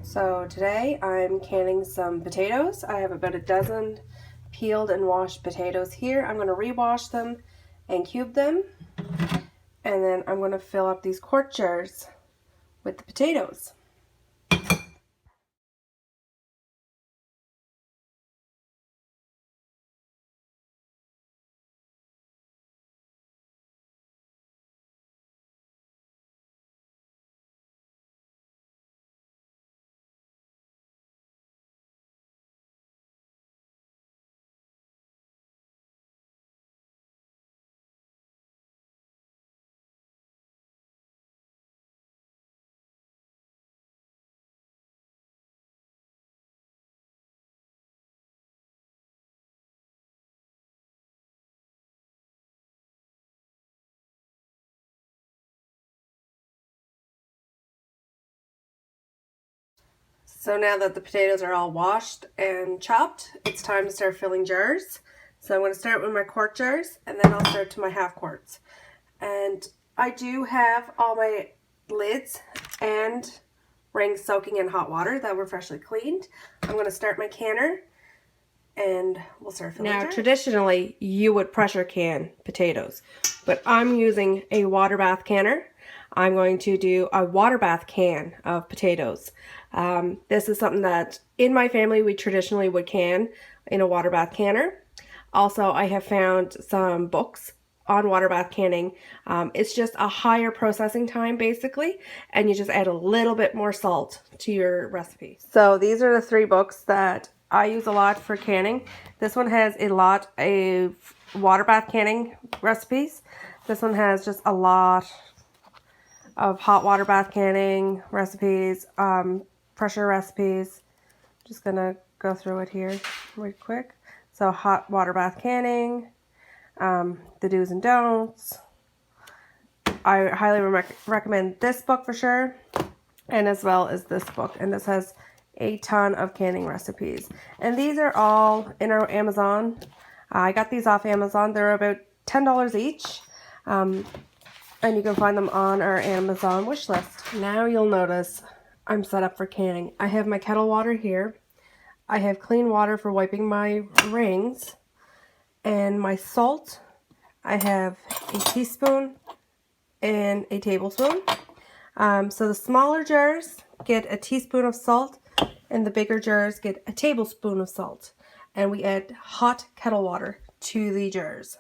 So today I'm canning some potatoes. I have about a dozen peeled and washed potatoes here. I'm going to rewash them and cube them, and then I'm going to fill up these quart jars with the potatoes. So now that the potatoes are all washed and chopped, it's time to start filling jars. So I'm going to start with my quart jars, and then I'll start to my half quarts. And I do have all my lids and rings soaking in hot water that were freshly cleaned. I'm going to start my canner, and we'll start filling jars. Now, traditionally, you would pressure can potatoes, but I'm using a water bath canner. I'm going to do a water bath can of potatoes. This is something that in my family we traditionally would can in a water bath canner. Also, I have found some books on water bath canning. It's just a higher processing time basically, and you just add a little bit more salt to your recipe. So these are the 3 books that I use a lot for canning. This one has a lot of water bath canning recipes. This one has just a lot of hot water bath canning recipes, pressure recipes. Just gonna go through it here real quick. So hot water bath canning, the do's and don'ts. I highly recommend this book for sure, and as well as this book. And this has a ton of canning recipes. And these are all in our Amazon. I got these off Amazon. They're about $10 each. And you can find them on our Amazon wish list. Now you'll notice I'm set up for canning. I have my kettle water here. I have clean water for wiping my rings. And my salt, I have a teaspoon and a tablespoon. So the smaller jars get a teaspoon of salt, and the bigger jars get a tablespoon of salt. And we add hot kettle water to the jars.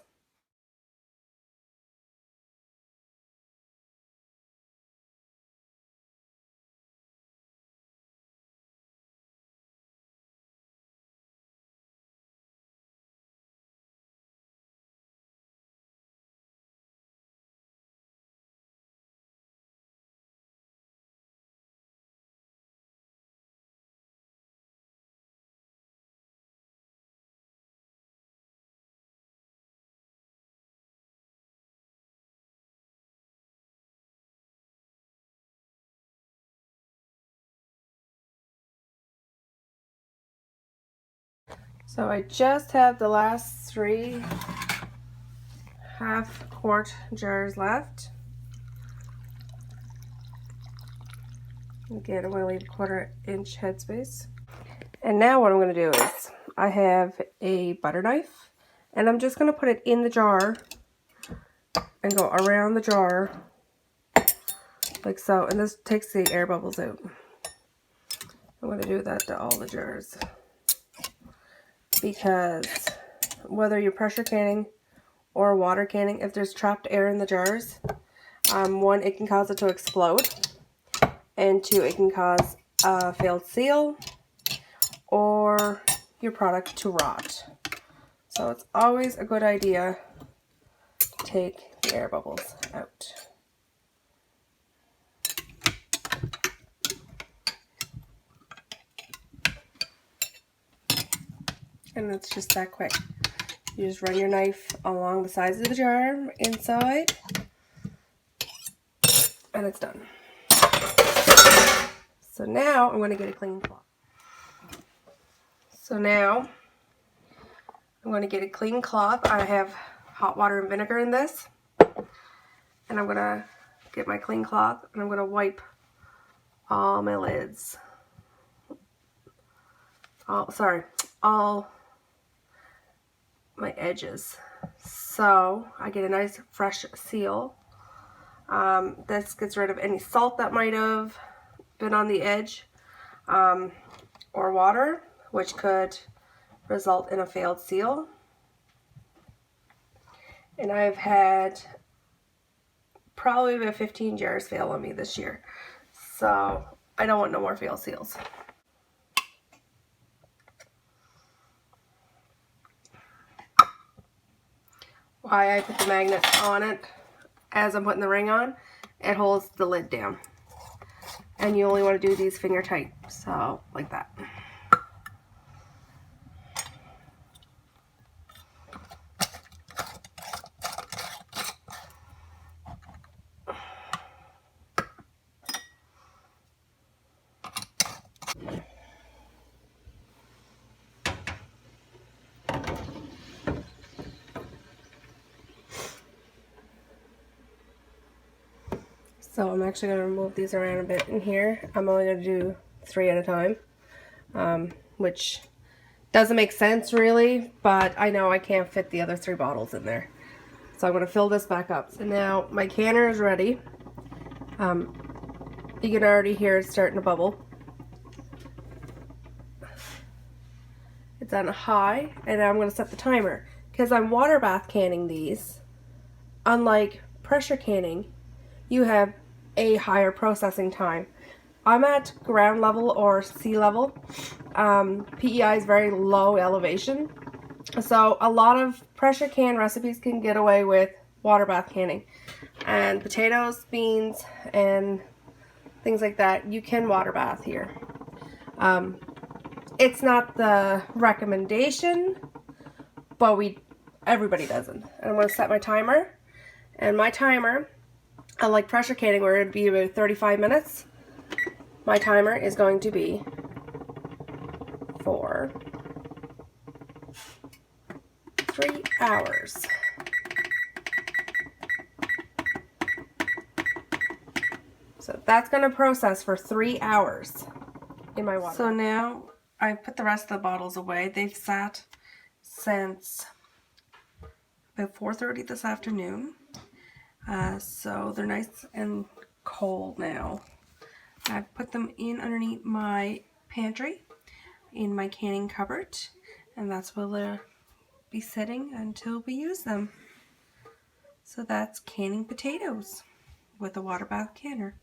So I just have the last 3 half quart jars left. Again, I'm going to leave a 1/4 inch headspace. And now what I'm going to do is I have a butter knife, and I'm just going to put it in the jar and go around the jar like so. And this takes the air bubbles out. I'm going to do that to all the jars, because whether you're pressure canning or water canning, if there's trapped air in the jars, 1, it can cause it to explode, and 2, it can cause a failed seal or your product to rot. So it's always a good idea to take the air bubbles out. And it's just that quick. You just run your knife along the sides of the jar inside, and it's done. So now I'm going to get a clean cloth. So now I'm going to get a clean cloth. I have hot water and vinegar in this, and I'm going to get my clean cloth, and I'm going to wipe all my lids all my edges. So I get a nice fresh seal. This gets rid of any salt that might have been on the edge, or water, which could result in a failed seal. And I've had probably about 15 jars fail on me this year. So I don't want no more failed seals. Why I put the magnet on it as I'm putting the ring on, it holds the lid down. And you only want to do these finger tight, so like that. So I'm actually going to move these around a bit in here. I'm only going to do 3 at a time, which doesn't make sense really, but I know I can't fit the other 3 bottles in there. So I'm going to fill this back up. So now my canner is ready. You can already hear it starting to bubble. It's on a high, and I'm going to set the timer. Because I'm water bath canning these, unlike pressure canning, you have a higher processing time. I'm at ground level or sea level. PEI is very low elevation. So a lot of pressure can recipes can get away with water bath canning. And potatoes, beans, and things like that, you can water bath here. It's not the recommendation, but everybody doesn't. And I'm going to set my timer. And my timer, unlike pressure canning where it would be about 35 minutes, my timer is going to be for 3 hours. So that's going to process for 3 hours in my water. So now I put the rest of the bottles away. They've sat since about 4:30 this afternoon. So they're nice and cold now. I've put them in underneath my pantry in my canning cupboard, and that's where they'll be sitting until we use them. So that's canning potatoes with a water bath canner.